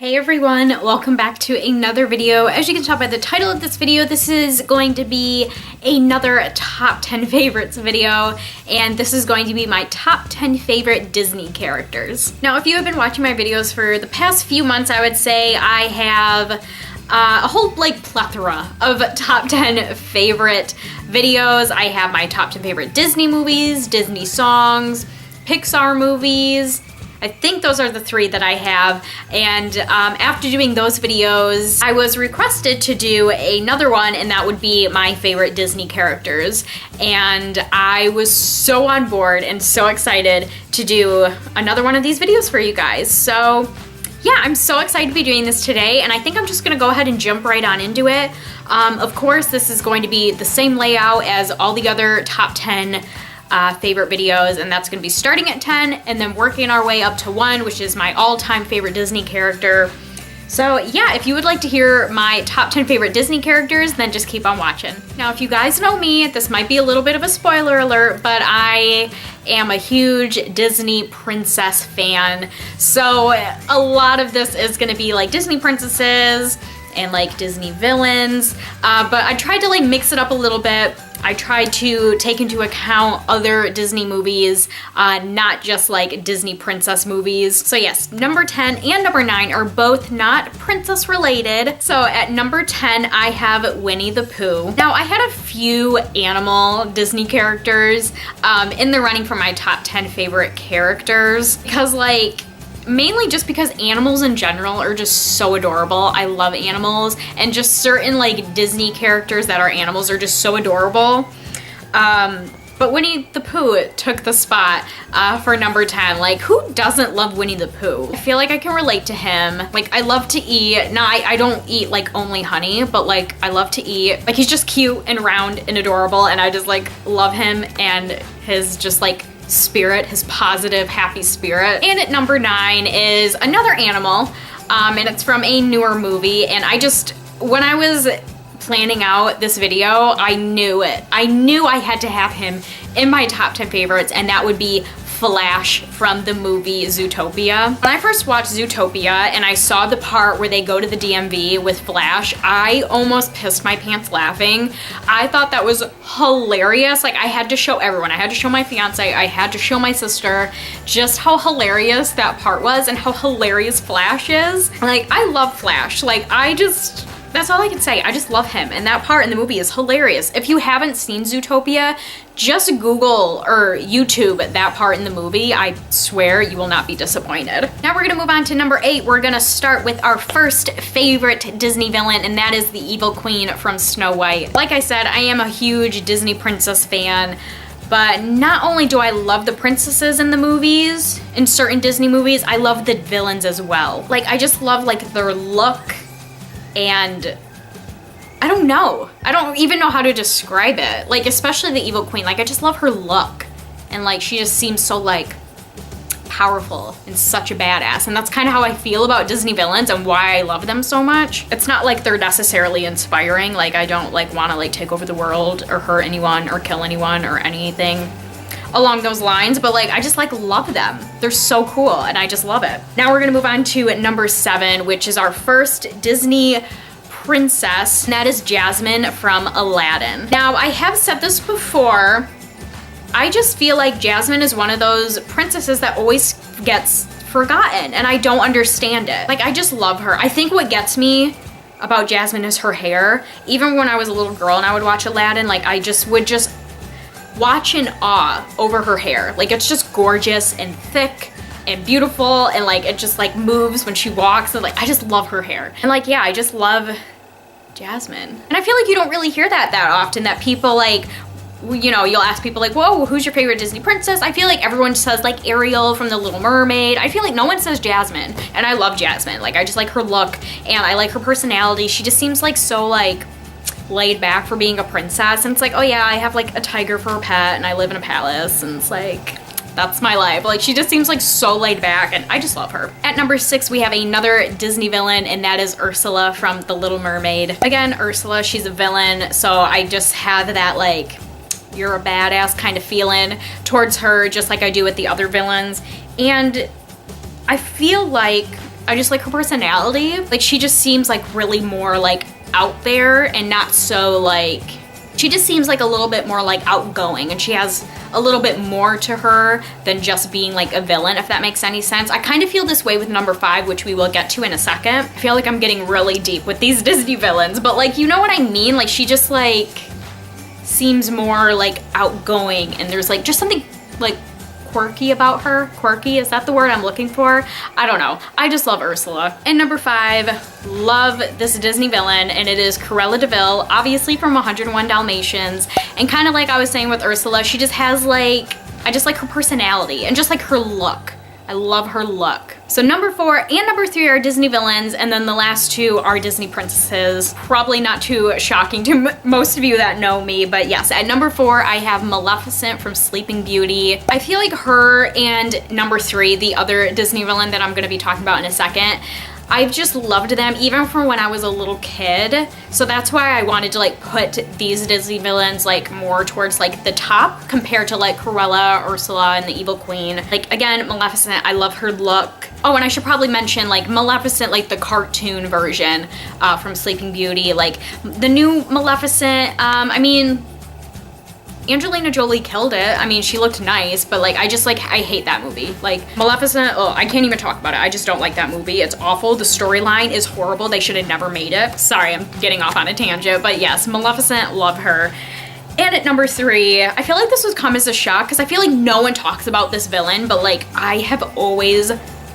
Hey everyone, welcome back to another video. As you can tell by the title of this video, this is going to be another top 10 favorites video, and this is going to be my top 10 favorite Disney characters. Now, if you have been watching my videos for the past few months, I would say I have a whole plethora of top 10 favorite videos. I have my top 10 favorite Disney movies, Disney songs, Pixar movies. I think those are the three that I have, and after doing those videos, I was requested to do another one, and that would be my favorite Disney characters, and I was so on board and so excited to do another one of these videos for you guys. So yeah, I'm so excited to be doing this today, and I think I'm just gonna go ahead and jump right on into it. Of course, this is going to be the same layout as all the other top 10 favorite videos, and that's gonna be starting at 10 and then working our way up to 1, which is my all-time favorite Disney character. So yeah, if you would like to hear my top 10 favorite Disney characters, then just keep on watching. Now, if you guys know me, this might be a little bit of a spoiler alert, but I am a huge Disney princess fan. So a lot of this is gonna be like Disney princesses and like Disney villains, but I tried to mix it up a little bit. I tried to take into account other Disney movies, not just like Disney princess movies. So yes, number 10 and number 9 are both not princess related. So at number 10, I have Winnie the Pooh. Now, I had a few animal Disney characters in the running for my top 10 favorite characters, because mainly just because animals in general are just so adorable. I love animals, and just certain Disney characters that are animals are just so adorable. But Winnie the Pooh took the spot for number 10. Who doesn't love Winnie the Pooh? I feel like I can relate to him. I love to eat. Now, I don't eat only honey, but I love to eat. He's just cute and round and adorable, and I just love him and his just spirit, his positive, happy spirit. And at number 9 is another animal, and it's from a newer movie, and when I was planning out this video, I knew it. I knew I had to have him in my top 10 favorites, and that would be Flash from the movie Zootopia. When I first watched Zootopia and I saw the part where they go to the DMV with Flash, I almost pissed my pants laughing. I thought that was hilarious. I had to show everyone. I had to show my fiance. I had to show my sister just how hilarious that part was and how hilarious Flash is. I love Flash. That's all I can say. I just love him, and that part in the movie is hilarious. If you haven't seen Zootopia, just Google or YouTube that part in the movie. I swear you will not be disappointed. Now we're gonna move on to number 8. We're gonna start with our first favorite Disney villain, and that is the evil queen from Snow White. Like I said, I am a huge Disney princess fan, but not only do I love the princesses in the movies, in certain Disney movies, I love the villains as well. I just love their look, and I don't know. I don't even know how to describe it. Especially the evil queen. I just love her look. And she just seems so powerful and such a badass. And that's kind of how I feel about Disney villains and why I love them so much. It's not they're necessarily inspiring. I don't want to take over the world or hurt anyone or kill anyone or anything along those lines, but I just love them. They're so cool, and I just love it. Now we're gonna move on to number 7, which is our first Disney princess, and that is Jasmine from Aladdin. Now, I have said this before, I just feel like Jasmine is one of those princesses that always gets forgotten, and I don't understand it. I just love her. I think what gets me about Jasmine is her hair. Even when I was a little girl and I would watch Aladdin, I would watch in awe over her hair. It's just gorgeous and thick and beautiful, and it just moves when she walks, and I just love her hair. And yeah, I just love Jasmine. And I feel you don't really hear that often, that people you'll ask people whoa, who's your favorite Disney princess? I feel everyone says Ariel from The Little Mermaid. I feel no one says Jasmine, and I love Jasmine. I just like her look, and I like her personality. She just seems so laid back for being a princess, and it's oh yeah, I have a tiger for a pet, and I live in a palace, and it's that's my life. She just seems so laid back, and I just love her. At number 6, we have another Disney villain, and that is Ursula from The Little Mermaid. Again, Ursula, she's a villain, so I just have that you're a badass kind of feeling towards her, just like I do with the other villains. And I feel I just like her personality. Like she just seems like really more like out there and not so like, she just seems like a little bit more like outgoing, and she has a little bit more to her than just being like a villain, if that makes any sense. I kind of feel this way with number 5, which we will get to in a second. I feel like I'm getting really deep with these Disney villains, but like, you know what I mean? Like she just like seems more like outgoing, and there's like just something like quirky about her. Quirky, is that the word I'm looking for? I don't know. I just love Ursula. And number 5, love this Disney villain, and it is Karela De Vil, obviously from 101 Dalmatians. And kind of like I was saying with Ursula, she just has like, I just like her personality and just like her look. I love her look. So number 4 and number 3 are Disney villains, and then the last 2 are Disney princesses. Probably not too shocking to most of you that know me, but yes, at number 4 I have Maleficent from Sleeping Beauty. I feel like her and number 3, the other Disney villain that I'm gonna be talking about in a second, I've just loved them even from when I was a little kid. So that's why I wanted to like put these Disney villains like more towards like the top compared to like Cruella, Ursula, and the Evil Queen. Like again, Maleficent, I love her look. Oh, and I should probably mention like Maleficent, like the cartoon version from Sleeping Beauty. Like the new Maleficent, I mean, Angelina Jolie killed it. I mean, she looked nice, but like, I just like, I hate that movie. Like Maleficent, oh, I can't even talk about it. I just don't like that movie. It's awful. The storyline is horrible. They should have never made it. Sorry, I'm getting off on a tangent, but yes, Maleficent, love her. And at number 3, I feel like this was come as a shock because I feel like no one talks about this villain, but like I have always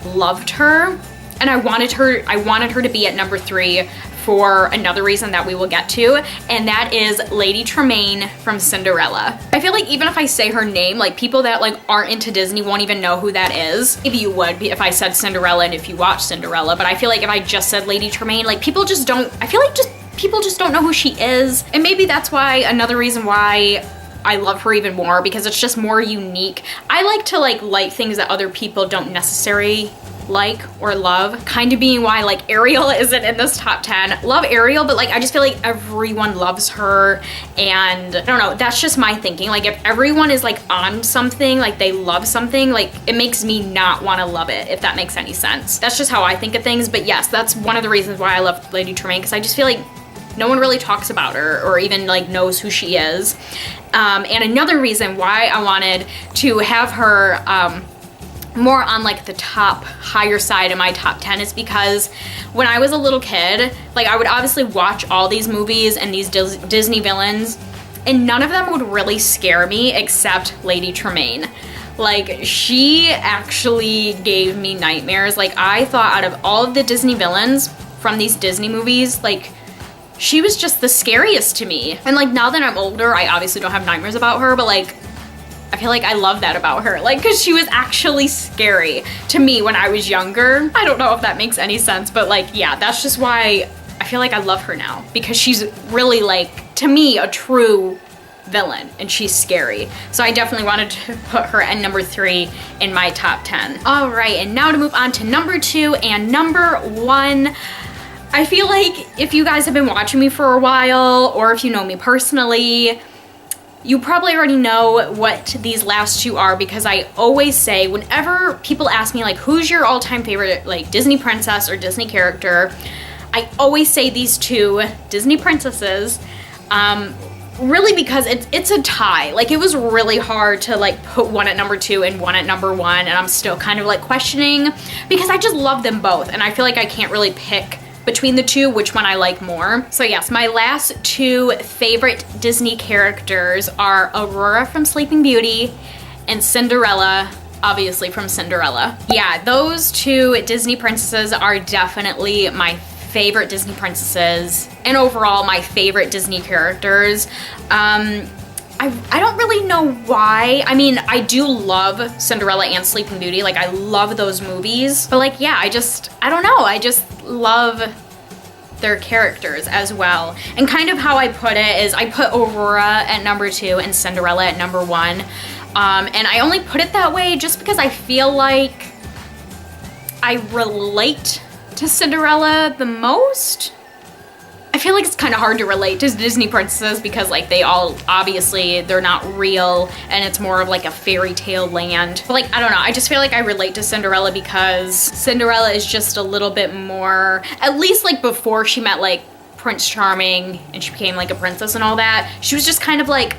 loved her, and I wanted her to be at number 3 for another reason that we will get to, and that is Lady Tremaine from Cinderella. I feel like even if I say her name, like people that like aren't into Disney won't even know who that is. Maybe you would if I said Cinderella and if you watch Cinderella, but I feel like if I just said Lady Tremaine, like people just don't, I feel like people just don't know who she is. And maybe that's why, another reason why I love her even more, because it's just more unique. I like to like things that other people don't necessarily like or love, kind of being why like Ariel isn't in this top 10. Love Ariel, but like I just feel like everyone loves her, and I don't know, that's just my thinking. Like if everyone is like on something, like they love something, like it makes me not want to love it, if that makes any sense. That's just how I think of things. But yes, that's one of the reasons why I love Lady Tremaine, because I just feel like no one really talks about her or even like knows who she is. And another reason why I wanted to have her more on like the top higher side of my top 10 is because when I was a little kid, like I would obviously watch all these movies and these Disney villains, and none of them would really scare me except Lady Tremaine. Like she actually gave me nightmares. Like I thought out of all of the Disney villains from these Disney movies, like she was just the scariest to me. And like now that I'm older, I obviously don't have nightmares about her, but like I feel like I love that about her, like, because she was actually scary to me when I was younger. I don't know if that makes any sense, but like, yeah, that's just why I feel like I love her now, because she's really like, to me, a true villain, and she's scary. So I definitely wanted to put her at number 3 in my top 10. All right, and now to move on to number 2 and number 1. I feel like if you guys have been watching me for a while, or if you know me personally, you probably already know what these last 2 are, because I always say, whenever people ask me like, who's your all-time favorite like Disney princess or Disney character, I always say these 2 Disney princesses, really because it's a tie. Like it was really hard to like put one at number 2 and one at number 1, and I'm still kind of like questioning, because I just love them both, and I feel like I can't really pick between the 2 which one I like more. So yes, my last 2 favorite Disney characters are Aurora from Sleeping Beauty and Cinderella, obviously from Cinderella. Yeah, those 2 Disney princesses are definitely my favorite Disney princesses, and overall my favorite Disney characters. I don't really know why. I mean, I do love Cinderella and Sleeping Beauty. Like, I love those movies. But like, yeah, I don't know. I just love their characters as well. And kind of how I put it is I put Aurora at number 2 and Cinderella at number 1. And I only put it that way just because I feel like I relate to Cinderella the most. I feel like it's kind of hard to relate to Disney princesses because like they all, obviously they're not real and it's more of like a fairy tale land. But like, I don't know, I just feel like I relate to Cinderella because Cinderella is just a little bit more, at least like before she met like Prince Charming and she became like a princess and all that, she was just kind of like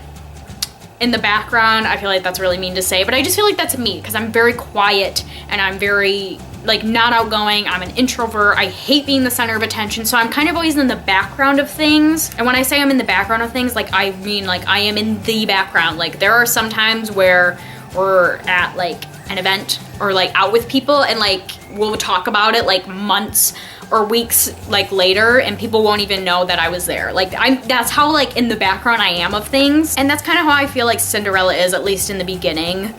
in the background. I feel like that's really mean to say, but I just feel like that's me because I'm very quiet and I'm very like not outgoing. I'm an introvert. I hate being the center of attention, so I'm kind of always in the background of things. And when I say I'm in the background of things, like I mean like I am in the background. Like there are some times where we're at like an event or like out with people and like we'll talk about it like months or weeks like later and people won't even know that I was there. Like that's how like in the background I am of things. And that's kind of how I feel like Cinderella is, at least in the beginning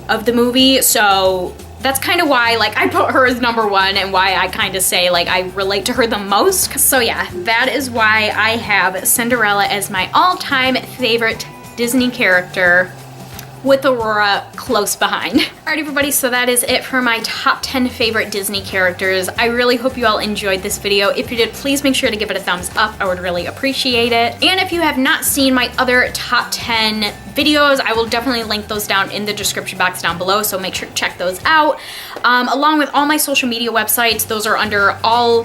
of the movie. So that's kind of why like I put her as number one and why I kind of say like I relate to her the most. So yeah, that is why I have Cinderella as my all-time favorite Disney character, with Aurora close behind. Alright everybody, so that is it for my top 10 favorite Disney characters. I really hope you all enjoyed this video. If you did, please make sure to give it a thumbs up. I would really appreciate it. And if you have not seen my other top 10 videos, I will definitely link those down in the description box down below, so make sure to check those out. Along with all my social media websites, those are under all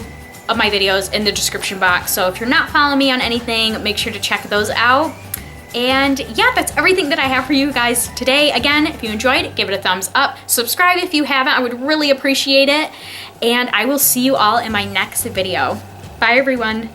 of my videos in the description box. So if you're not following me on anything, make sure to check those out. And yeah, that's everything that I have for you guys today. Again, if you enjoyed, give it a thumbs up. Subscribe if you haven't, I would really appreciate it. And I will see you all in my next video. Bye everyone.